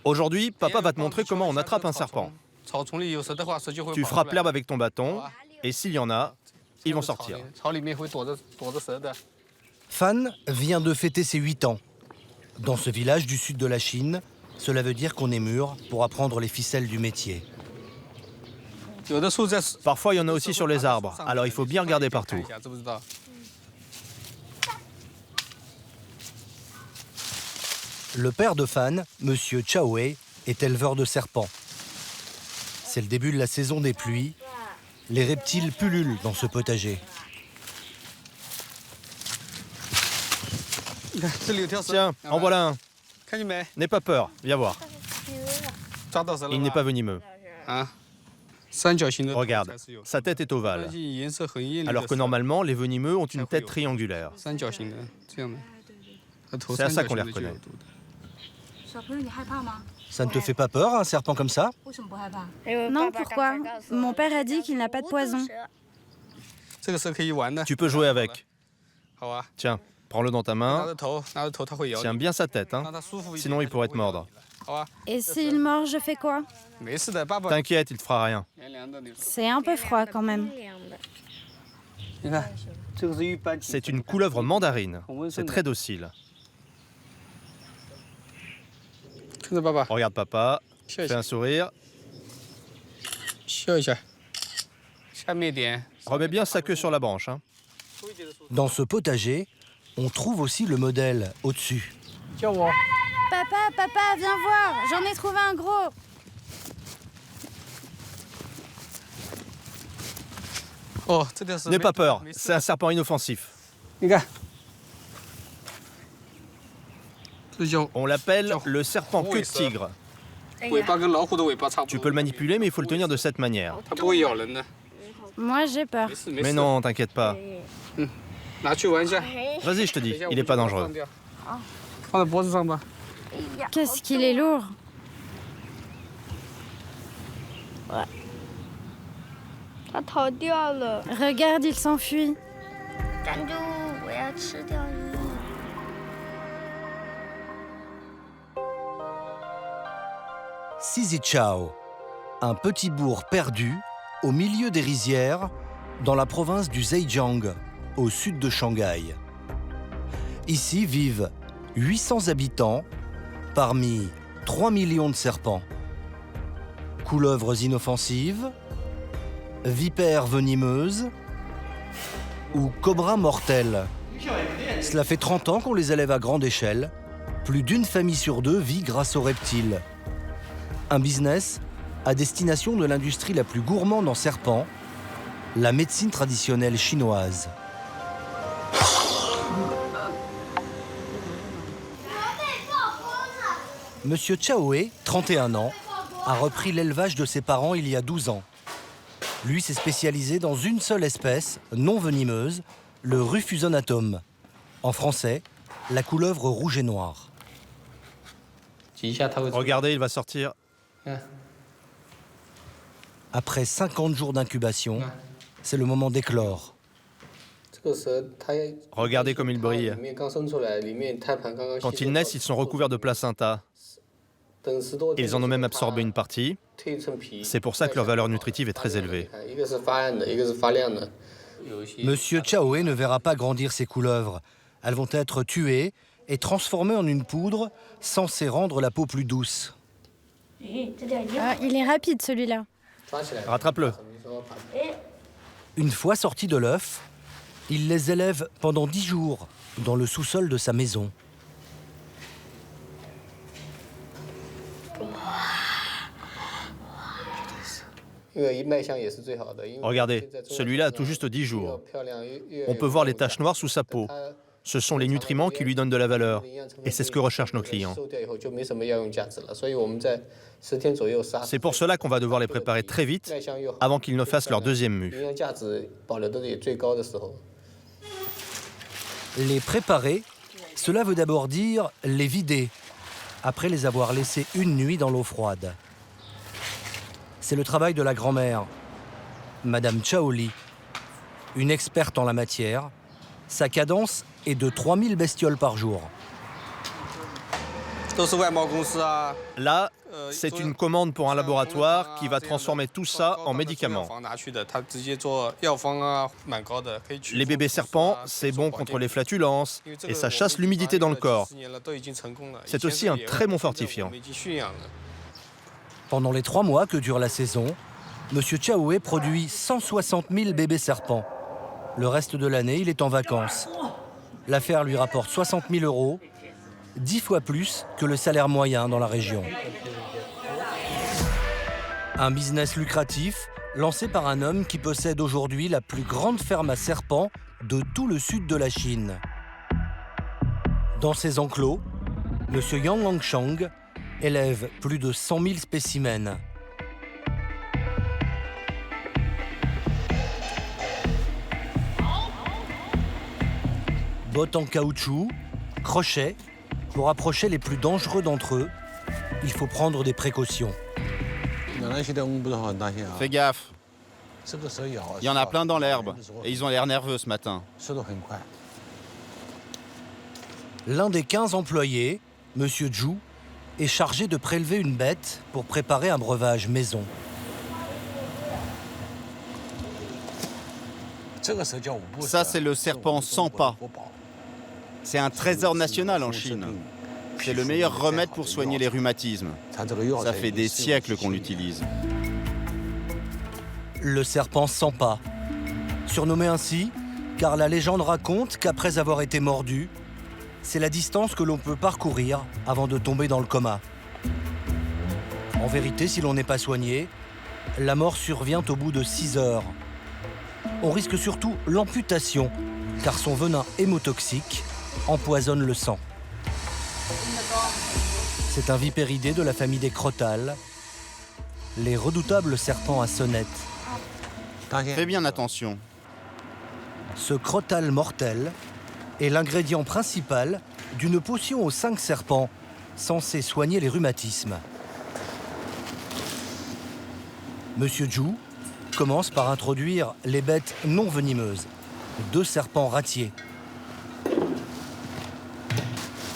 Aujourd'hui, papa va te montrer comment on attrape un serpent. Tu frappes l'herbe avec ton bâton, et s'il y en a, ils vont sortir. Fan vient de fêter ses 8 ans. Dans ce village du sud de la Chine, cela veut dire qu'on est mûr pour apprendre les ficelles du métier. Parfois, il y en a aussi sur les arbres, alors il faut bien regarder partout. Le père de Fan, Monsieur Chao Wei, est éleveur de serpents. C'est le début de la saison des pluies. Les reptiles pullulent dans ce potager. Tiens, en voilà un. N'aie pas peur, viens voir. Il n'est pas venimeux. Regarde, sa tête est ovale, alors que normalement, les venimeux ont une tête triangulaire. C'est à ça qu'on les reconnaît. Ça ne te fait pas peur, un serpent comme ça? Non, pourquoi? Mon père a dit qu'il n'a pas de poison. Tu peux jouer avec. Tiens, prends-le dans ta main. Tiens bien sa tête, hein. Sinon il pourrait te mordre. Et s'il mord, je fais quoi? T'inquiète, il te fera rien. C'est un peu froid quand même. C'est une couleuvre mandarine. C'est très docile. Regarde papa, fais un sourire. Remets bien sa queue sur la branche, hein. Dans ce potager, on trouve aussi le modèle au-dessus. Papa, viens voir, j'en ai trouvé un gros. N'aie pas peur, c'est un serpent inoffensif. On l'appelle le serpent queue de tigre. Tu peux le manipuler, mais il faut le tenir de cette manière. Moi, j'ai peur. Mais non, t'inquiète pas. Vas-y, je te dis, il n'est pas dangereux. Qu'est-ce qu'il est lourd. Regarde, il s'enfuit. Sizichao, un petit bourg perdu au milieu des rizières dans la province du Zhejiang, au sud de Shanghai. Ici vivent 800 habitants parmi 3 millions de serpents. Couleuvres inoffensives, vipères venimeuses ou cobras mortels. Cela fait 30 ans qu'on les élève à grande échelle. Plus d'une famille sur deux vit grâce aux reptiles. Un business à destination de l'industrie la plus gourmande en serpents, la médecine traditionnelle chinoise. Monsieur Chao Wei, 31 ans, a repris l'élevage de ses parents il y a 12 ans. Lui s'est spécialisé dans une seule espèce, non venimeuse, le Rufusonatome. En français, la couleuvre rouge et noire. Regardez, il va sortir. Après 50 jours d'incubation, c'est le moment d'éclore. Regardez comme il brille. Quand ils naissent, ils sont recouverts de placenta. Ils en ont même absorbé une partie. C'est pour ça que leur valeur nutritive est très élevée. Monsieur Chao Wei ne verra pas grandir ces couleuvres. Elles vont être tuées et transformées en une poudre censée rendre la peau plus douce. Ah, il est rapide celui-là. Rattrape-le. Une fois sortis de l'œuf, il les élève pendant 10 jours dans le sous-sol de sa maison. Regardez, celui-là a tout juste 10 jours. On peut voir les taches noires sous sa peau. Ce sont les nutriments qui lui donnent de la valeur. Et c'est ce que recherchent nos clients. C'est pour cela qu'on va devoir les préparer très vite, avant qu'ils ne fassent leur deuxième mue. Les préparer, cela veut d'abord dire les vider, après les avoir laissés une nuit dans l'eau froide. C'est le travail de la grand-mère, Madame Chao Li, une experte en la matière. Sa cadence est de 3000 bestioles par jour. Là, c'est une commande pour un laboratoire qui va transformer tout ça en médicaments. Les bébés serpents, c'est bon contre les flatulences et ça chasse l'humidité dans le corps. C'est aussi un très bon fortifiant. Pendant les 3 mois que dure la saison, M. Chaoué produit 160 000 bébés serpents. Le reste de l'année, il est en vacances. L'affaire lui rapporte 60 000 €, 10 fois plus que le salaire moyen dans la région. Un business lucratif lancé par un homme qui possède aujourd'hui la plus grande ferme à serpents de tout le sud de la Chine. Dans ses enclos, M. Yang Hongshang élève plus de 100 000 spécimens. Bottes en caoutchouc, crochets, pour approcher les plus dangereux d'entre eux, il faut prendre des précautions. Fais gaffe. Il y en a plein dans l'herbe et ils ont l'air nerveux ce matin. L'un des 15 employés, M. Zhu, est chargé de prélever une bête pour préparer un breuvage maison. Ça, c'est le serpent sans pas. C'est un trésor national en Chine. C'est le meilleur remède pour soigner les rhumatismes. Ça fait des siècles qu'on l'utilise. Le serpent sans pas. Surnommé ainsi, car la légende raconte qu'après avoir été mordu, c'est la distance que l'on peut parcourir avant de tomber dans le coma. En vérité, si l'on n'est pas soigné, la mort survient au bout de 6 heures. On risque surtout l'amputation, car son venin hémotoxique empoisonne le sang. C'est un vipéridé de la famille des crotales, les redoutables serpents à sonnette. Fais bien attention. Ce crotal mortel est l'ingrédient principal d'une potion aux 5 serpents, censée soigner les rhumatismes. Monsieur Zhu commence par introduire les bêtes non venimeuses, 2 serpents ratiers.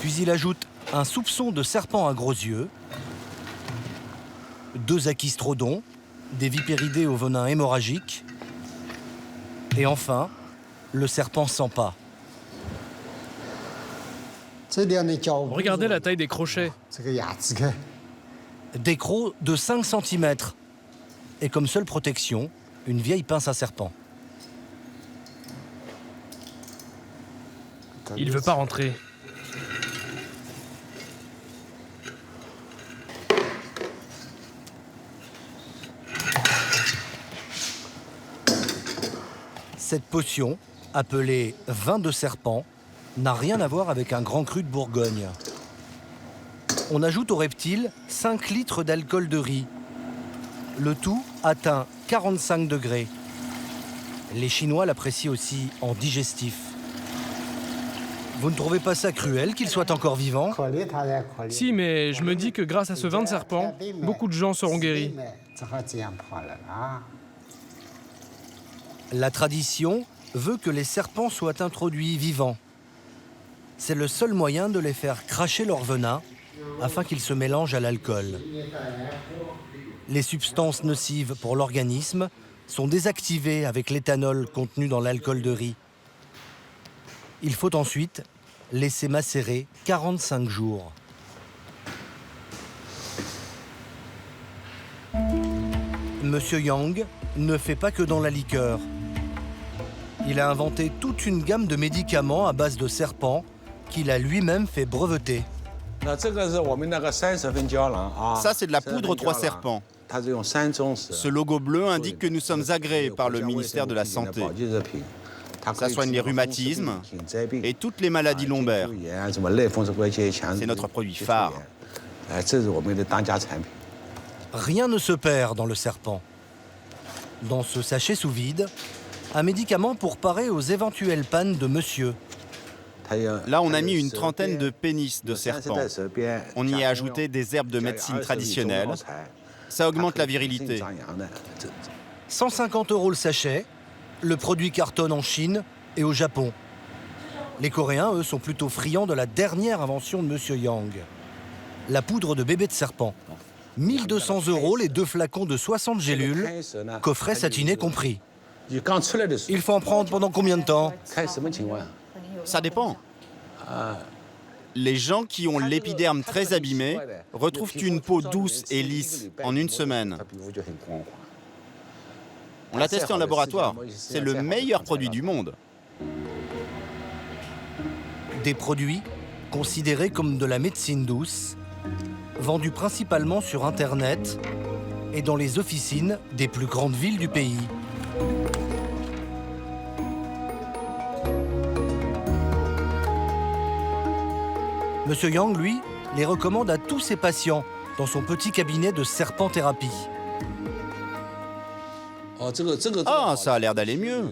Puis il ajoute un soupçon de serpents à gros yeux, 2 achistrodons, des vipéridés au venin hémorragique, et enfin, le serpent sans pas. Regardez la taille des crochets. Des crocs de 5 cm. Et comme seule protection, une vieille pince à serpent. Il veut pas rentrer. Cette potion, appelée vin de serpent, n'a rien à voir avec un grand cru de Bourgogne. On ajoute au reptile 5 litres d'alcool de riz. Le tout atteint 45 degrés. Les Chinois l'apprécient aussi en digestif. Vous ne trouvez pas ça cruel qu'il soit encore vivant? Si, mais je me dis que grâce à ce vin de serpent, beaucoup de gens seront guéris. La tradition veut que les serpents soient introduits vivants. C'est le seul moyen de les faire cracher leur venin afin qu'ils se mélangent à l'alcool. Les substances nocives pour l'organisme sont désactivées avec l'éthanol contenu dans l'alcool de riz. Il faut ensuite laisser macérer 45 jours. Monsieur Yang ne fait pas que dans la liqueur. Il a inventé toute une gamme de médicaments à base de serpents qu'il a lui-même fait breveter. Ça, c'est de la poudre 3 serpents. Ce logo bleu indique que nous sommes agréés par le ministère de la Santé. Ça soigne les rhumatismes et toutes les maladies lombaires. C'est notre produit phare. Rien ne se perd dans le serpent. Dans ce sachet sous vide, un médicament pour parer aux éventuelles pannes de monsieur. Là, on a mis une trentaine de pénis de serpent. On y a ajouté des herbes de médecine traditionnelle. Ça augmente la virilité. 150 € le sachet. Le produit cartonne en Chine et au Japon. Les Coréens, eux, sont plutôt friands de la dernière invention de monsieur Yang. la poudre de bébé de serpent. 1 200 € les 2 flacons de 60 gélules, coffret satiné compris. Il faut en prendre pendant combien de temps? Ça dépend. Les gens qui ont l'épiderme très abîmé retrouvent une peau douce et lisse en 1 semaine. On l'a testé en laboratoire. C'est le meilleur produit du monde. Des produits considérés comme de la médecine douce, vendus principalement sur Internet et dans les officines des plus grandes villes du pays. Monsieur Yang, lui, les recommande à tous ses patients dans son petit cabinet de serpent-thérapie. Ah, ça a l'air d'aller mieux.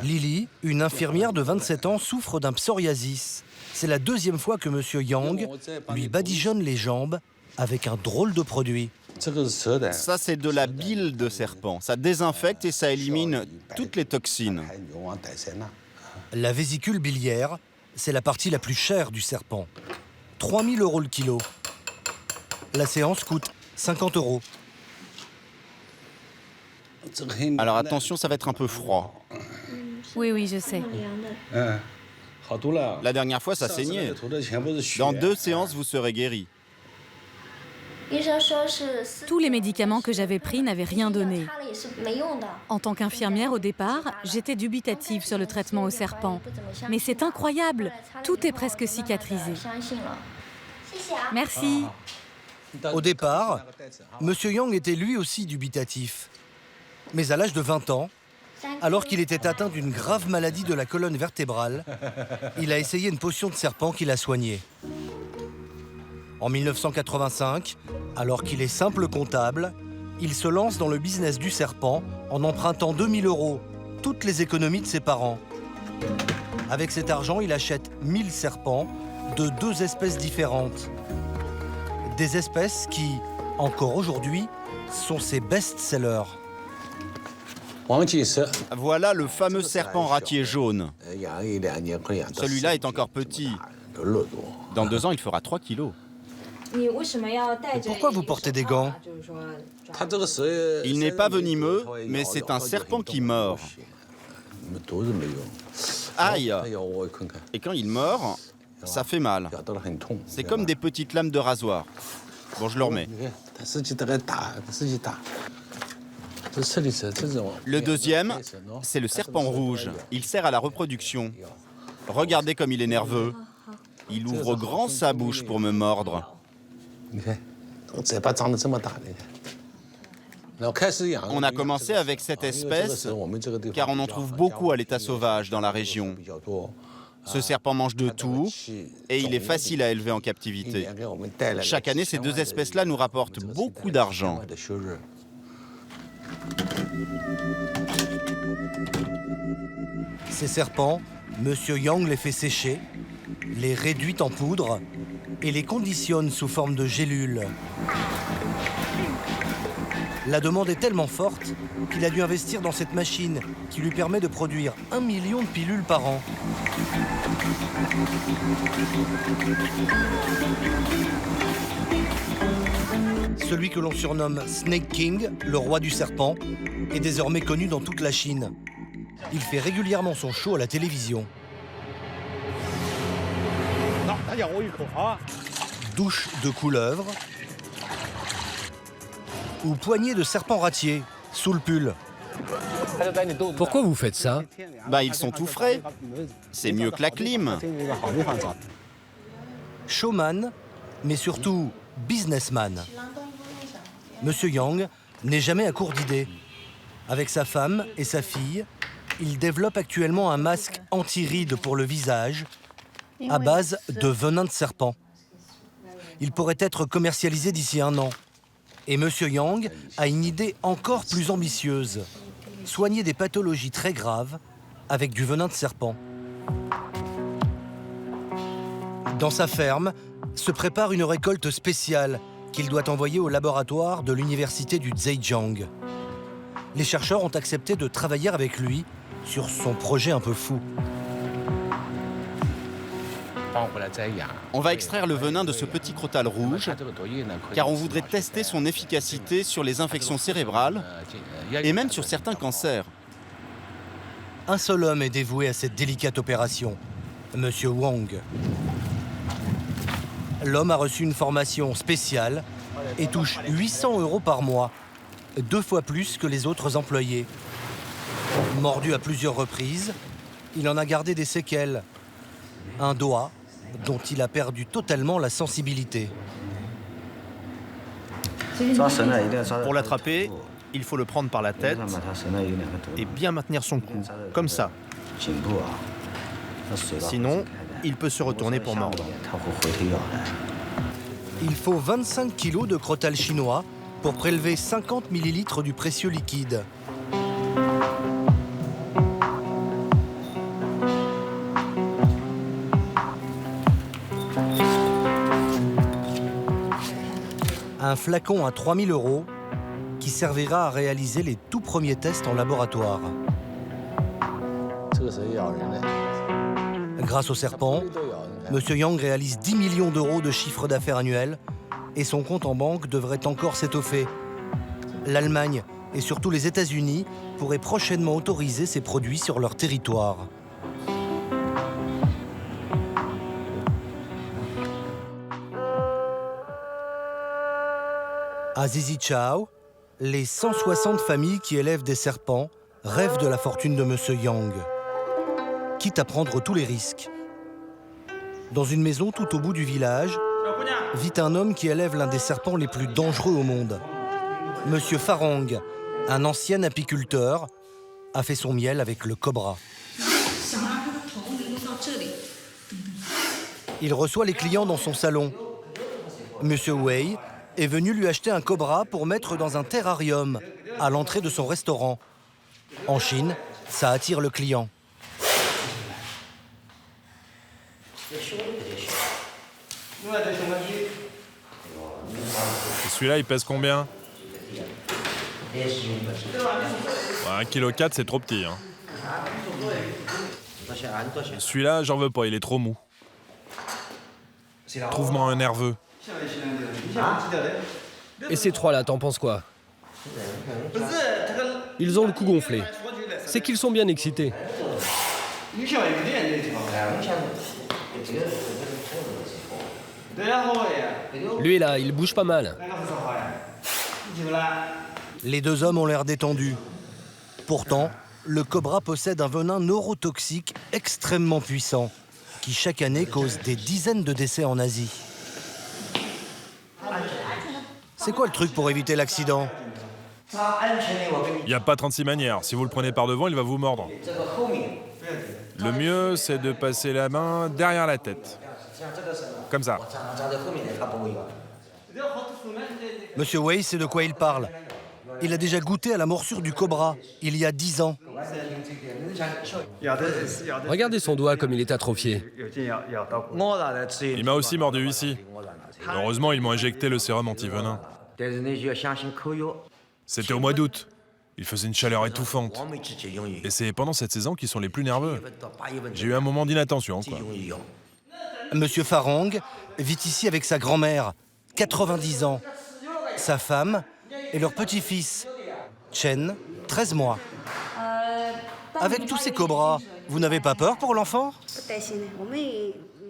Lily, une infirmière de 27 ans, souffre d'un psoriasis. C'est la 2e fois que Monsieur Yang lui badigeonne les jambes avec un drôle de produit. Ça, c'est de la bile de serpent. Ça désinfecte et ça élimine toutes les toxines. La vésicule biliaire, c'est la partie la plus chère du serpent. 3 000 € le kilo. La séance coûte 50 €. Alors attention, ça va être un peu froid. Oui, je sais. La dernière fois, ça saignait. Dans 2 séances, vous serez guéri. Tous les médicaments que j'avais pris n'avaient rien donné. En tant qu'infirmière, au départ, j'étais dubitative sur le traitement au serpent. Mais c'est incroyable, tout est presque cicatrisé. Merci. Au départ, Monsieur Yang était lui aussi dubitatif. Mais à l'âge de 20 ans, alors qu'il était atteint d'une grave maladie de la colonne vertébrale, il a essayé une potion de serpent qui l'a soigné. En 1985, alors qu'il est simple comptable, il se lance dans le business du serpent en empruntant 2 000 €, toutes les économies de ses parents. Avec cet argent, il achète 1 000 serpents de 2 espèces différentes. Des espèces qui, encore aujourd'hui, sont ses best-sellers. Voilà le fameux serpent ratier jaune. Celui-là est encore petit. Dans 2 ans, il fera 3 kilos. Pourquoi vous portez des gants? Il n'est pas venimeux, mais c'est un serpent qui mord. Aïe! Et quand il mord, ça fait mal. C'est comme des petites lames de rasoir. Bon, je le remets. Le deuxième, c'est le serpent rouge. Il sert à la reproduction. Regardez comme il est nerveux. Il ouvre grand sa bouche pour me mordre. On a commencé avec cette espèce car on en trouve beaucoup à l'état sauvage dans la région. Ce serpent mange de tout et il est facile à élever en captivité. Chaque année, ces 2 espèces-là nous rapportent beaucoup d'argent. Ces serpents, Monsieur Yang les fait sécher, les réduit en poudre et les conditionne sous forme de gélules. La demande est tellement forte qu'il a dû investir dans cette machine qui lui permet de produire 1 million de pilules par an. Celui que l'on surnomme Snake King, le roi du serpent, est désormais connu dans toute la Chine. Il fait régulièrement son show à la télévision. Douche de couleuvre ou poignée de serpent ratier sous le pull. Pourquoi vous faites ça? Bah, ils sont tout frais. C'est mieux que la clim. Showman, mais surtout businessman. Monsieur Yang n'est jamais à court d'idées. Avec sa femme et sa fille, il développe actuellement un masque anti-rides pour le visage à base de venin de serpent. Il pourrait être commercialisé d'ici 1 an. Et Monsieur Yang a une idée encore plus ambitieuse. Soigner des pathologies très graves avec du venin de serpent. Dans sa ferme, se prépare une récolte spéciale qu'il doit envoyer au laboratoire de l'université du Zhejiang. Les chercheurs ont accepté de travailler avec lui sur son projet un peu fou. On va extraire le venin de ce petit crotal rouge, car on voudrait tester son efficacité sur les infections cérébrales et même sur certains cancers. Un seul homme est dévoué à cette délicate opération, Monsieur Wang. L'homme a reçu une formation spéciale et touche 800 € par mois, 2 fois plus que les autres employés. Mordu à plusieurs reprises, il en a gardé des séquelles. Un doigt dont il a perdu totalement la sensibilité. Pour l'attraper, il faut le prendre par la tête et bien maintenir son cou, comme ça. Sinon, il peut se retourner pour mordre. Il faut 25 kilos de crotal chinois pour prélever 50 millilitres du précieux liquide. Un flacon à 3 000 € qui servira à réaliser les tout premiers tests en laboratoire. Grâce au serpent, M. Yang réalise 10 millions d'euros de chiffre d'affaires annuel et son compte en banque devrait encore s'étoffer. L'Allemagne et surtout les États-Unis pourraient prochainement autoriser ces produits sur leur territoire. À Zizichao, les 160 familles qui élèvent des serpents rêvent de la fortune de M. Yang, quitte à prendre tous les risques. Dans une maison tout au bout du village, vit un homme qui élève l'un des serpents les plus dangereux au monde. M. Farang, un ancien apiculteur, a fait son miel avec le cobra. Il reçoit les clients dans son salon. M. Wei est venu lui acheter un cobra pour mettre dans un terrarium à l'entrée de son restaurant. En Chine, ça attire le client. Celui-là, il pèse combien? 1,4 kg, c'est trop petit. Hein. Celui-là, j'en veux pas, il est trop mou. Trouve-moi un nerveux. Et ces trois-là, t'en penses quoi? Ils ont le cou gonflé. C'est qu'ils sont bien excités. Lui là, il bouge pas mal. Les deux hommes ont l'air détendus. Pourtant, le cobra possède un venin neurotoxique extrêmement puissant, qui chaque année cause des dizaines de décès en Asie. C'est quoi le truc pour éviter l'accident? Il n'y a pas 36 manières. Si vous le prenez par devant, il va vous mordre. Le mieux, c'est de passer la main derrière la tête. Comme ça. Monsieur Wei sait de quoi il parle. Il a déjà goûté à la morsure du cobra, il y a 10 ans. Regardez son doigt comme il est atrophié. Il m'a aussi mordu ici. Heureusement, ils m'ont injecté le sérum anti-venin. C'était au mois d'août. Il faisait une chaleur étouffante. Et c'est pendant cette saison qu'ils sont les plus nerveux. J'ai eu un moment d'inattention, quoi. Monsieur Farang vit ici avec sa grand-mère, 90 ans, sa femme et leur petit-fils, Chen, 13 mois. Avec tous ces cobras, vous n'avez pas peur pour l'enfant?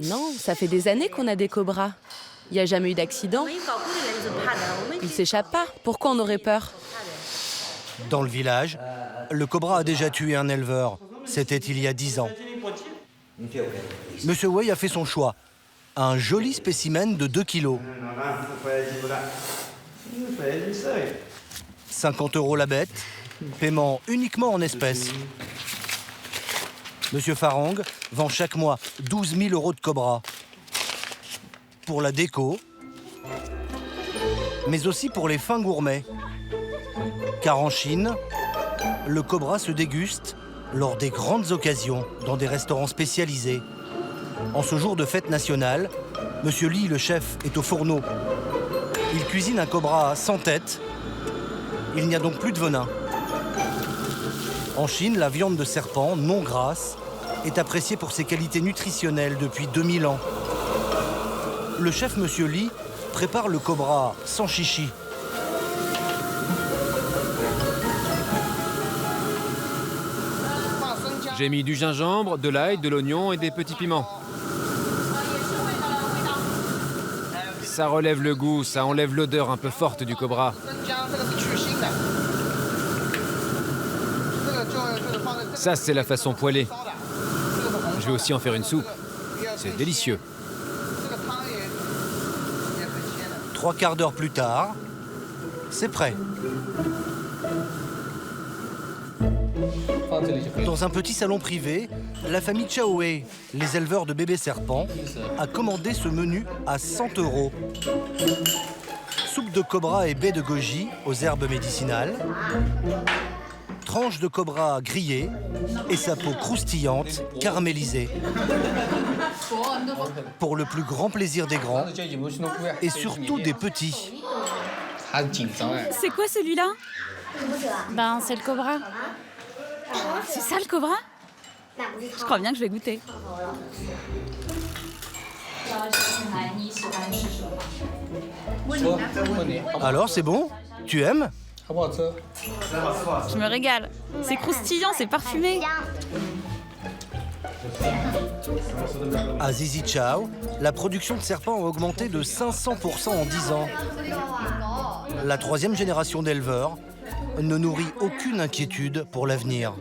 Non, ça fait des années qu'on a des cobras. Il n'y a jamais eu d'accident. Ils ne s'échappent pas. Pourquoi on aurait peur? Dans le village, le cobra a déjà tué un éleveur. C'était il y a 10 ans. Monsieur Wei a fait son choix. Un joli spécimen de 2 kilos. 50 € la bête, paiement uniquement en espèces. Monsieur Farang vend chaque mois 12 000 € de cobra. Pour la déco, mais aussi pour les fins gourmets. Car en Chine, le cobra se déguste lors des grandes occasions, dans des restaurants spécialisés. En ce jour de fête nationale, Monsieur Li, le chef, est au fourneau. Il cuisine un cobra sans tête. Il n'y a donc plus de venin. En Chine, la viande de serpent, non grasse, est apprécié pour ses qualités nutritionnelles depuis 2000 ans. Le chef Monsieur Lee prépare le cobra sans chichi. J'ai mis du gingembre, de l'ail, de l'oignon et des petits piments. Ça relève le goût, ça enlève l'odeur un peu forte du cobra. Ça, c'est la façon poêlée. Je vais aussi en faire une soupe. C'est délicieux. 3 quarts d'heure plus tard, c'est prêt. Dans un petit salon privé, la famille Chaoé, les éleveurs de bébés serpents, a commandé ce menu à 100 €. Soupe de cobra et baies de goji aux herbes médicinales, tranches de cobra grillées et sa peau croustillante, caramélisée. Pour le plus grand plaisir des grands et surtout des petits. C'est quoi celui-là? Ben, c'est le cobra. C'est ça le cobra? Je crois bien que je vais goûter. Alors, c'est bon? Tu aimes? Je me régale. C'est croustillant, c'est parfumé. À Zizi Chao, la production de serpents a augmenté de 500% en 10 ans. La 3e génération d'éleveurs ne nourrit aucune inquiétude pour l'avenir.